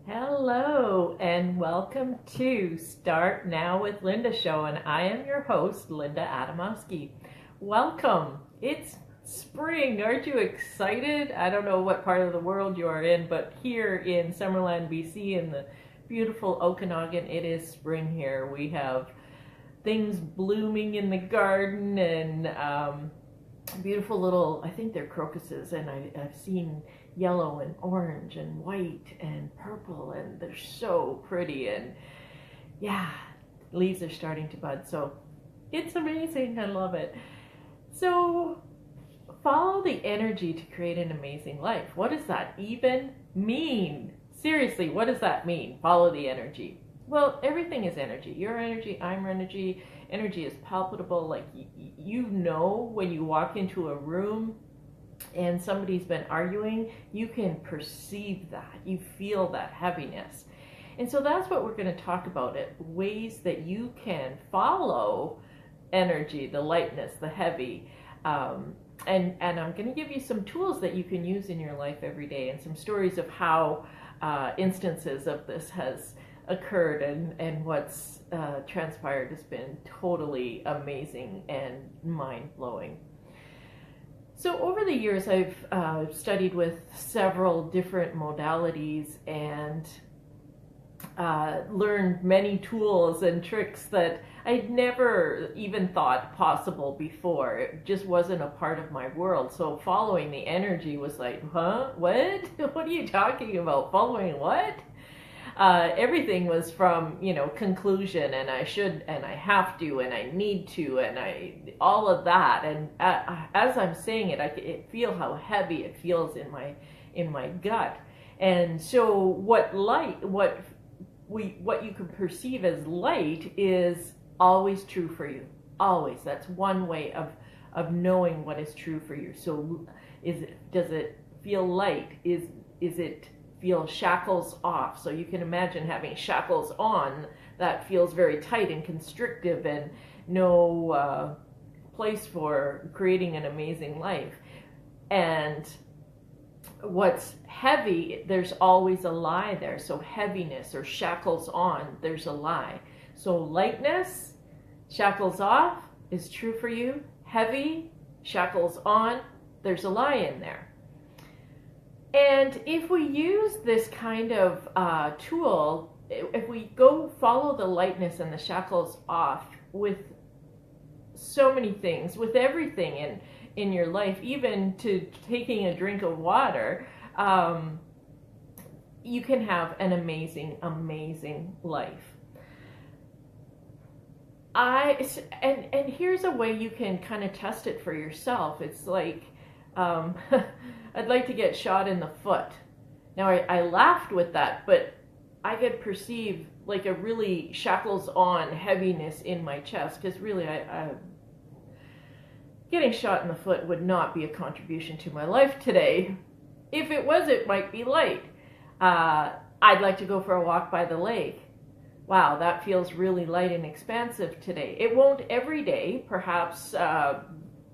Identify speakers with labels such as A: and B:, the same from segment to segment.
A: Hello and welcome to Start Now with Linda show, and I am your host, Linda Adamowski. Welcome. It's spring. Aren't you excited? I don't know what part of the world you are in, but here in Summerland, BC, in the beautiful Okanagan, it is spring here. We have things blooming in the garden and beautiful little, I think they're crocuses, and I've seen yellow and orange and white and purple, and they're so pretty, and yeah, leaves are starting to bud, so it's amazing. I love it. So follow the energy to create an amazing life. What does that even mean? Seriously, what does that mean? Follow the energy. Well, everything is energy. Your energy, I'm energy. Energy is palpable. Like you know when you walk into a room and somebody's been arguing, you can perceive that. You feel that heaviness. And so that's what we're going to talk about, it ways that you can follow energy, the lightness, the heavy. And I'm going to give you some tools that you can use in your life every day, and some stories of how instances of this has occurred, and what's transpired has been totally amazing and mind-blowing. So over the years, I've studied with several different modalities and learned many tools and tricks that I'd never even thought possible before. It just wasn't a part of my world. So following the energy was like, huh? What? What are you talking about? Following what? Everything was from, conclusion, and I should, and I have to, and I need to, and all of that. And as I'm saying it, I feel how heavy it feels in my gut. And so what you can perceive as light is always true for you. Always. That's one way of knowing what is true for you. So does it feel light? Is it feel shackles off? So you can imagine having shackles on, that feels very tight and constrictive, and no place for creating an amazing life. And what's heavy, there's always a lie there. So heaviness or shackles on, there's a lie. So lightness, shackles off, is true for you. Heavy, shackles on, there's a lie in there. And if we use this kind of tool, if we go follow the lightness and the shackles off with so many things, with everything in your life, even to taking a drink of water, you can have an amazing, amazing life. And here's a way you can kind of test it for yourself. It's like, I'd like to get shot in the foot. Now I laughed with that, but I could perceive like a really shackles on heaviness in my chest, because really I getting shot in the foot would not be a contribution to my life today. If it was, it might be light. I'd like to go for a walk by the lake. Wow, that feels really light and expansive today. It won't every day. Perhaps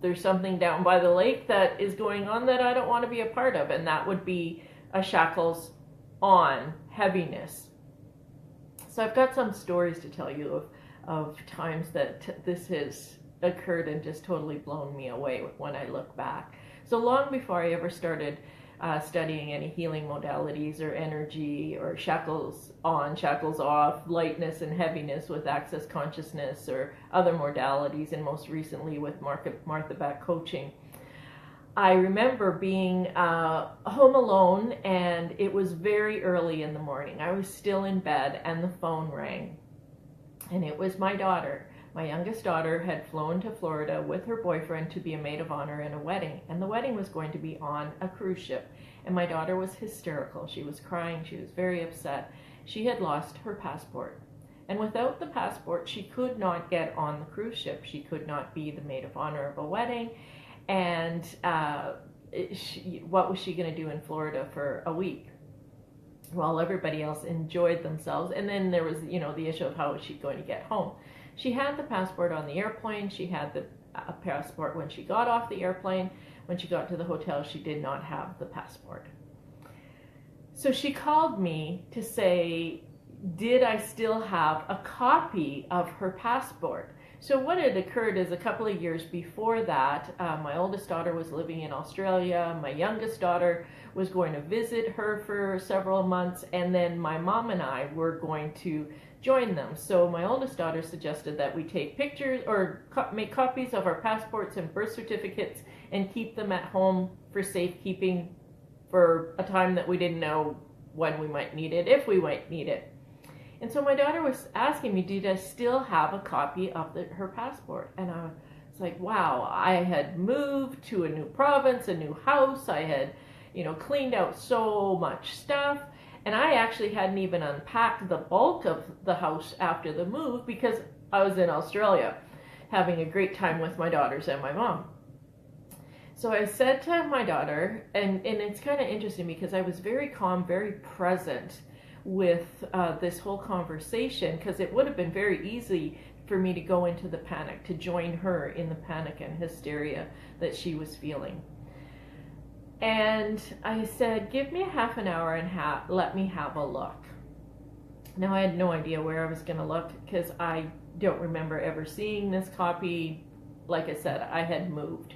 A: there's something down by the lake that is going on that I don't want to be a part of, and that would be a shackles on heaviness. So I've got some stories to tell you of times that this has occurred and just totally blown me away when I look back. So long before I ever started studying any healing modalities or energy or shackles on, shackles off, lightness and heaviness with access consciousness or other modalities, and most recently with Martha Beck coaching, I remember being home alone, and it was very early in the morning. I was still in bed, and the phone rang, and it was my daughter. My youngest daughter had flown to Florida with her boyfriend to be a maid of honor in a wedding, and the wedding was going to be on a cruise ship. And my daughter was hysterical. She was crying. She was very upset. She had lost her passport. And without the passport, she could not get on the cruise ship. She could not be the maid of honor of a wedding. And what was she going to do in Florida for a week while everybody else enjoyed themselves? And then there was, the issue of how was she going to get home. She had the passport on the airplane. She had the passport when she got off the airplane. When she got to the hotel, she did not have the passport. So she called me to say, did I still have a copy of her passport? So what had occurred is a couple of years before that, my oldest daughter was living in Australia. My youngest daughter was going to visit her for several months, and then my mom and I were going to join them. So my oldest daughter suggested that we take pictures or make copies of our passports and birth certificates and keep them at home for safekeeping for a time that we didn't know when we might need it, if we might need it. And so my daughter was asking me, did I still have a copy of her passport? And I was like, wow, I had moved to a new province, a new house. I had, cleaned out so much stuff. And I actually hadn't even unpacked the bulk of the house after the move because I was in Australia having a great time with my daughters and my mom. So I said to my daughter, and it's kind of interesting because I was very calm, very present with this whole conversation, because it would have been very easy for me to go into the panic, to join her in the panic and hysteria that she was feeling. And I said, give me a half an hour and let me have a look. Now I had no idea where I was going to look because I don't remember ever seeing this copy. Like I said, I had moved.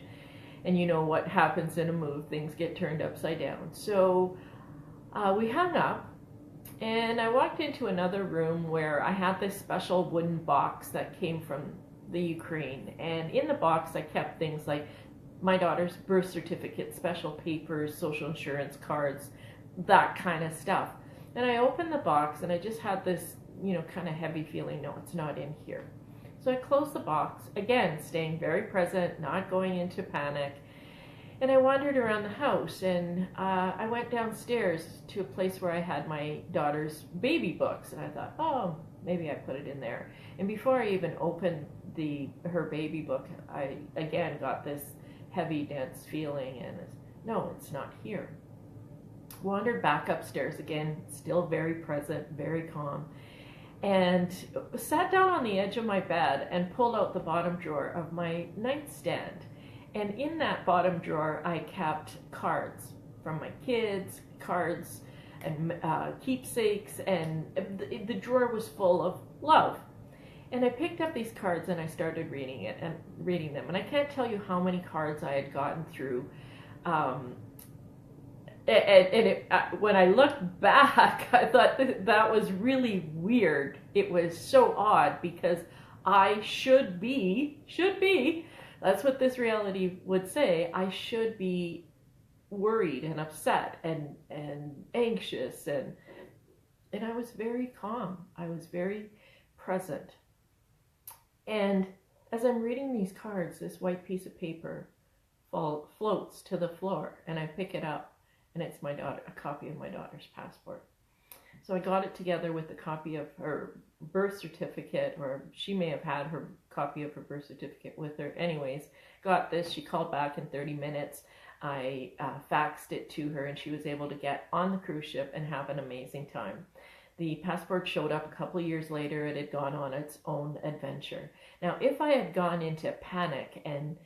A: And you know what happens in a move, things get turned upside down. So we hung up. And I walked into another room where I had this special wooden box that came from the Ukraine. And in the box, I kept things like my daughter's birth certificate, special papers, social insurance cards, that kind of stuff. And I opened the box and I just had this, kind of heavy feeling, no, it's not in here. So I closed the box, again, staying very present, not going into panic. And I wandered around the house, and I went downstairs to a place where I had my daughter's baby books. And I thought, oh, maybe I put it in there. And before I even opened her baby book, I again got this heavy, dense feeling, and no, it's not here. Wandered back upstairs again, still very present, very calm, and sat down on the edge of my bed and pulled out the bottom drawer of my nightstand. And in that bottom drawer, I kept cards from my kids, cards and keepsakes, and the drawer was full of love. And I picked up these cards and I started reading them. And I can't tell you how many cards I had gotten through. When I looked back, I thought that was really weird. It was so odd because I should be, that's what this reality would say, I should be worried and upset and anxious, and I was very calm. I was very present. And as I'm reading these cards, this white piece of paper floats to the floor, and I pick it up, and it's a copy of my daughter's passport. So I got it together with the copy of her birth certificate, or she may have had her copy of her birth certificate with her. Anyways, got this. She called back in 30 minutes. I faxed it to her, and she was able to get on the cruise ship and have an amazing time. The passport showed up a couple of years later. It had gone on its own adventure. Now, if I had gone into panic and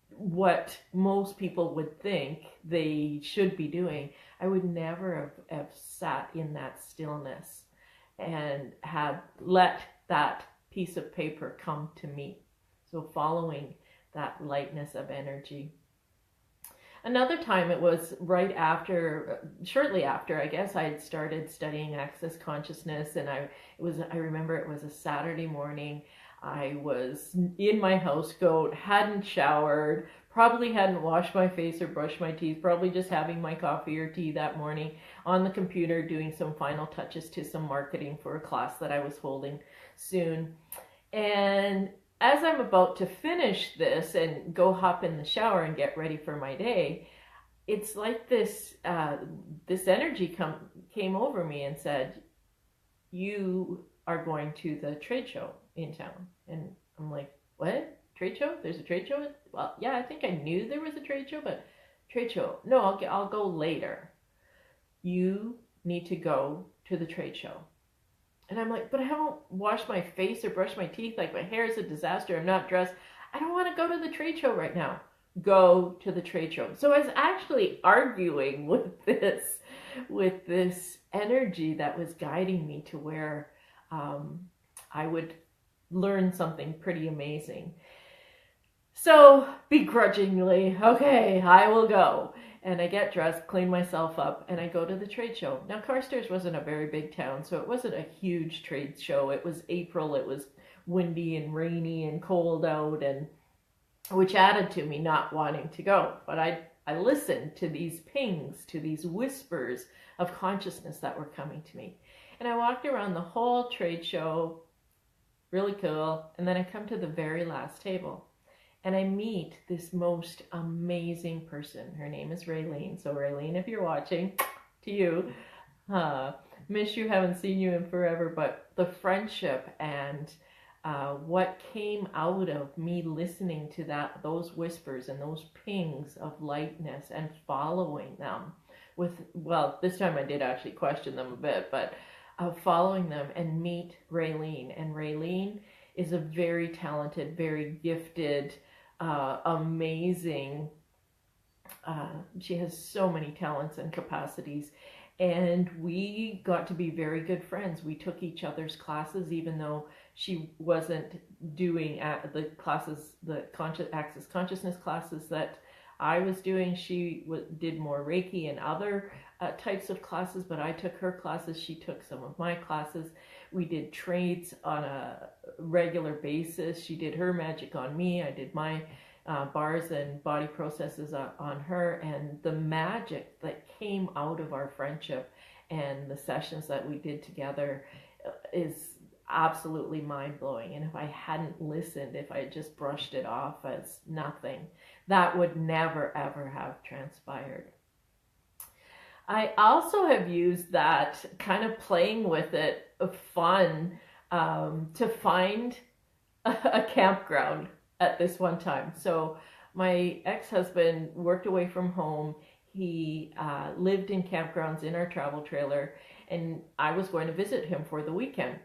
A: what most people would think they should be doing, I would never have sat in that stillness and had let that piece of paper come to me. So following that lightness of energy. Another time, it was shortly after, I guess, I had started studying Access Consciousness, and I remember it was a Saturday morning. I was in my housecoat, hadn't showered, probably hadn't washed my face or brushed my teeth, probably just having my coffee or tea that morning, on the computer doing some final touches to some marketing for a class that I was holding soon. And as I'm about to finish this and go hop in the shower and get ready for my day, it's like this energy came over me and said, you are going to the trade show in town. And I'm like, what? Trade show? There's a trade show? Well, yeah, I think I knew there was a trade show, but trade show. No, I'll go later. You need to go to the trade show. And I'm like, but I haven't washed my face or brushed my teeth. Like, my hair is a disaster. I'm not dressed. I don't want to go to the trade show right now. Go to the trade show. So I was actually arguing with this with this energy that was guiding me to where I would learn something pretty amazing. So begrudgingly, okay, I will go. And I get dressed, clean myself up, and I go to the trade show. Now, Carstairs wasn't a very big town, so it wasn't a huge trade show. It was April, it was windy and rainy and cold out, and which added to me not wanting to go. But I listened to these pings, to these whispers of consciousness that were coming to me. And I walked around the whole trade show, really cool, and then I come to the very last table. And I meet this most amazing person. Her name is Raylene. So Raylene, if you're watching, to you, miss you, haven't seen you in forever, but the friendship and what came out of me listening to those whispers and those pings of lightness and following them with, well, this time I did actually question them a bit, but following them and meet Raylene. And Raylene is a very talented, very gifted, amazing, she has so many talents and capacities, and we got to be very good friends. We took each other's classes, even though she wasn't doing the classes, the Access Consciousness classes that I was doing. She did more Reiki and other types of classes, but I took her classes. She took some of my classes. We did trades on a regular basis. She did her magic on me. I did my bars and body processes on her. And the magic that came out of our friendship and the sessions that we did together is absolutely mind-blowing. And if I hadn't listened, if I had just brushed it off as nothing, that would never, ever have transpired. I also have used that kind of playing with it, fun, to find a campground at this one time. So my ex-husband worked away from home. He lived in campgrounds in our travel trailer, and I was going to visit him for the weekend.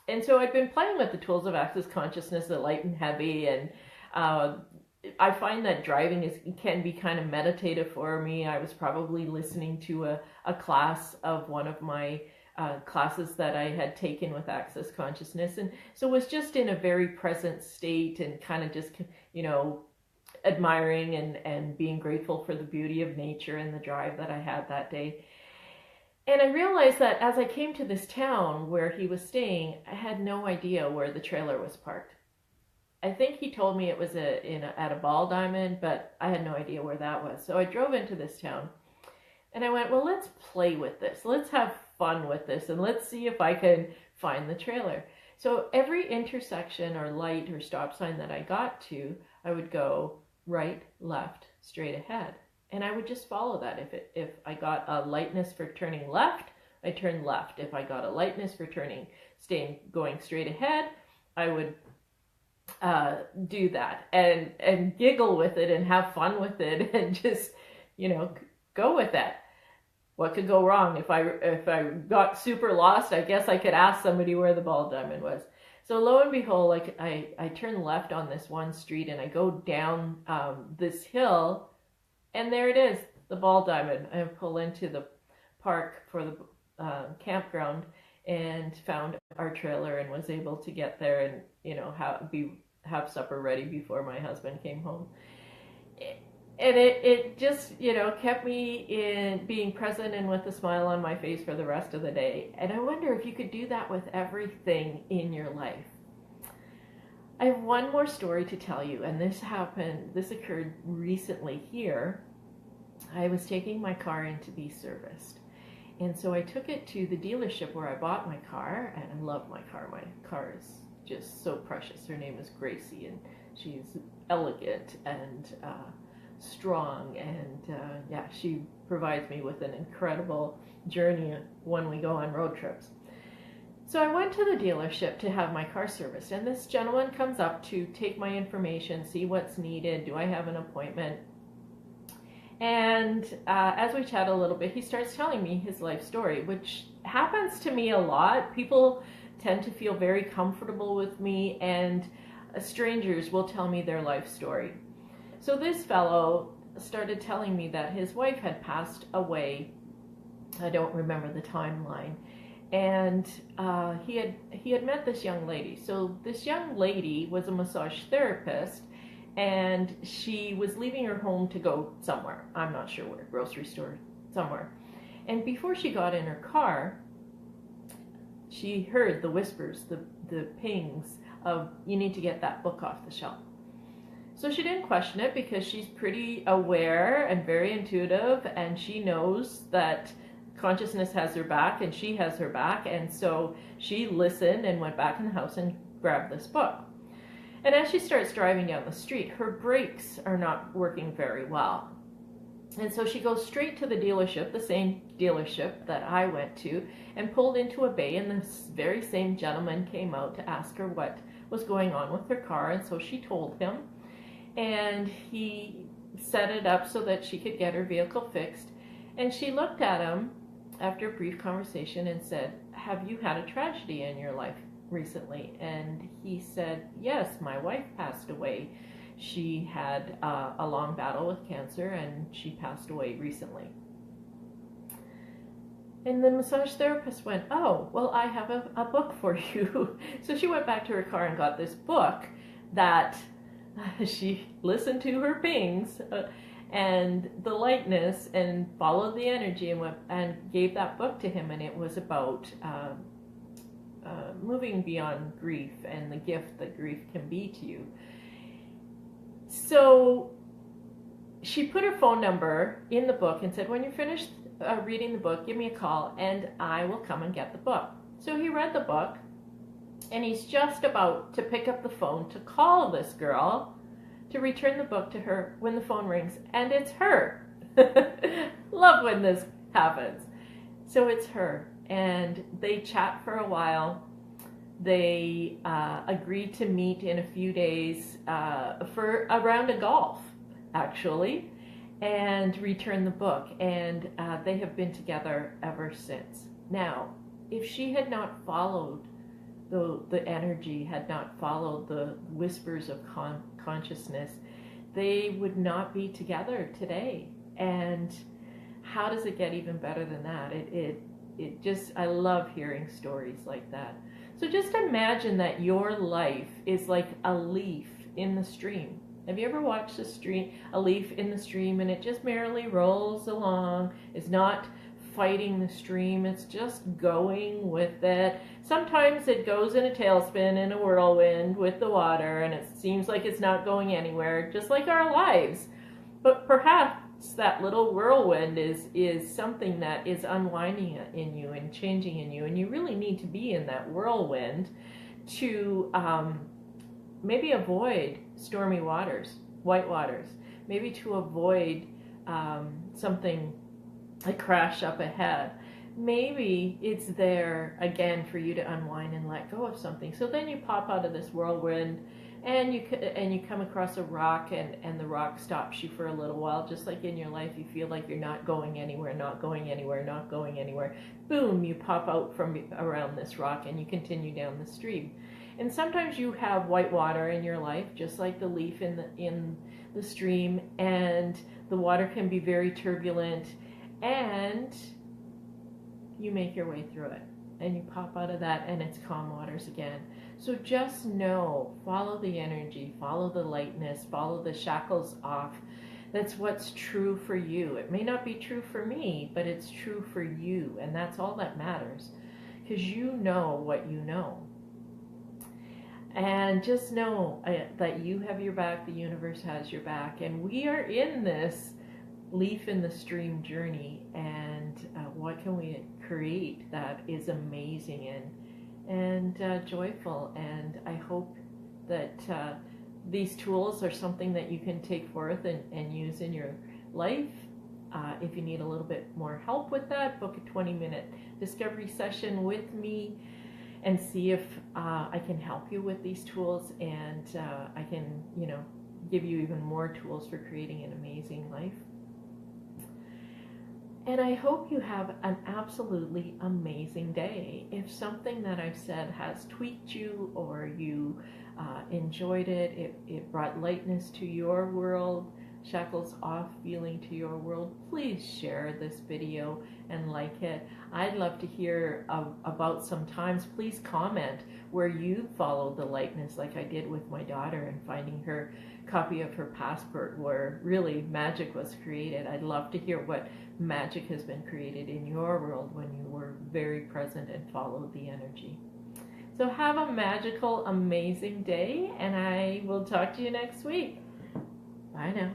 A: And so I'd been playing with the tools of Access Consciousness, the light and heavy, and I find that driving can be kind of meditative for me. I was probably listening to a class of one of my classes that I had taken with Access Consciousness, and so was just in a very present state and kind of just, admiring and being grateful for the beauty of nature and the drive that I had that day. And I realized that as I came to this town where he was staying, I had no idea where the trailer was parked. I think he told me it was at a ball diamond, but I had no idea where that was. So I drove into this town and I went, well, let's play with this. Let's have fun with this, and let's see if I can find the trailer. So every intersection or light or stop sign that I got to, I would go right, left, straight ahead. And I would just follow that. If I got a lightness for turning left, I turned left. If I got a lightness for going straight ahead, I would do that and giggle with it and have fun with it and just, go with that. What could go wrong? If I got super lost, I guess I could ask somebody where the ball diamond was. So lo and behold, I turn left on this one street and I go down this hill, and there it is, the ball diamond. I pull into the park for the campground and found our trailer and was able to get there and have supper ready before my husband came home. And it just, kept me in being present and with a smile on my face for the rest of the day. And I wonder if you could do that with everything in your life. I have one more story to tell you, and this occurred recently here. I was taking my car in to be serviced. And so I took it to the dealership where I bought my car, and I love my car. My car is just so precious. Her name is Gracie, and she's elegant and strong, and she provides me with an incredible journey when we go on road trips. So I went to the dealership to have my car serviced, and this gentleman comes up to take my information, see what's needed, do I have an appointment? And as we chat a little bit, he starts telling me his life story, which happens to me a lot. People tend to feel very comfortable with me, and strangers will tell me their life story. So this fellow started telling me that his wife had passed away I don't remember the timeline. And he had met this young lady. So this young lady was a massage therapist, and she was leaving her home to go somewhere. I'm not sure where, grocery store, somewhere. And before she got in her car, she heard the whispers, the pings of, you need to get that book off the shelf. So she didn't question it because she's pretty aware and very intuitive, and she knows that consciousness has her back and she has her back. And so she listened and went back in the house and grabbed this book. And as she starts driving down the street, her brakes are not working very well. And so she goes straight to the dealership, the same dealership that I went to, and pulled into a bay, and this very same gentleman came out to ask her what was going on with her car. And so she told him, and he set it up so that she could get her vehicle fixed. And she looked at him after a brief conversation and said, have you had a tragedy in your life recently? And he said, yes, my wife passed away. She had a long battle with cancer, and she passed away recently. And the massage therapist went, oh, well, I have a book for you. So she went back to her car and got this book that she listened to her pings and the lightness and followed the energy, and went and gave that book to him. And it was about moving beyond grief and the gift that grief can be to you. So she put her phone number in the book and said, when you're finished reading the book, give me a call and I will come and get the book. So he read the book, and he's just about to pick up the phone to call this girl to return the book to her when the phone rings, and it's her. Love when this happens. So it's her, and they chat for a while. They agreed to meet in a few days for a round of golf, actually, and return the book. And they have been together ever since. Now, if she had not followed the energy, had not followed the whispers of consciousness, they would not be together today. And how does it get even better than that? It just, I love hearing stories like that. So just imagine that your life is like a leaf in the stream. Have you ever watched a leaf in the stream, and it just merrily rolls along, is not fighting the stream, it's just going with it. Sometimes it goes in a tailspin, in a whirlwind with the water, and it seems like it's not going anywhere, just like our lives. But perhaps that little whirlwind is something that is unwinding in you and changing in you, and you really need to be in that whirlwind to maybe avoid stormy waters, white waters, maybe to avoid something, a crash up ahead. Maybe it's there again for you to unwind and let go of something. So then you pop out of this whirlwind, and you come across a rock, and the rock stops you for a little while. Just like in your life, you feel like you're not going anywhere, not going anywhere, not going anywhere. Boom, you pop out from around this rock, and you continue down the stream. And sometimes you have white water in your life, just like the leaf in the stream, and the water can be very turbulent, and you make your way through it, and you pop out of that, and it's calm waters again. So just know, follow the energy, follow the lightness, follow the shackles off. That's what's true for you. It may not be true for me, but it's true for you, and that's all that matters, because you know what you know. And just know that you have your back, the universe has your back, and we are in this leaf in the stream journey. And what can we create that is amazing and joyful? And I hope that these tools are something that you can take forth and use in your life. If you need a little bit more help with that, book a 20-minute discovery session with me and see if I can help you with these tools, and I can, give you even more tools for creating an amazing life. And I hope you have an absolutely amazing day. If something that I've said has tweaked you, or you enjoyed it, it brought lightness to your world, shackles off feeling to your world, please share this video and like it. I'd love to hear about some times. Please comment where you followed the lightness like I did with my daughter and finding her copy of her passport where really magic was created. I'd love to hear what magic has been created in your world when you were very present and followed the energy. So have a magical, amazing day, and I will talk to you next week. Bye now.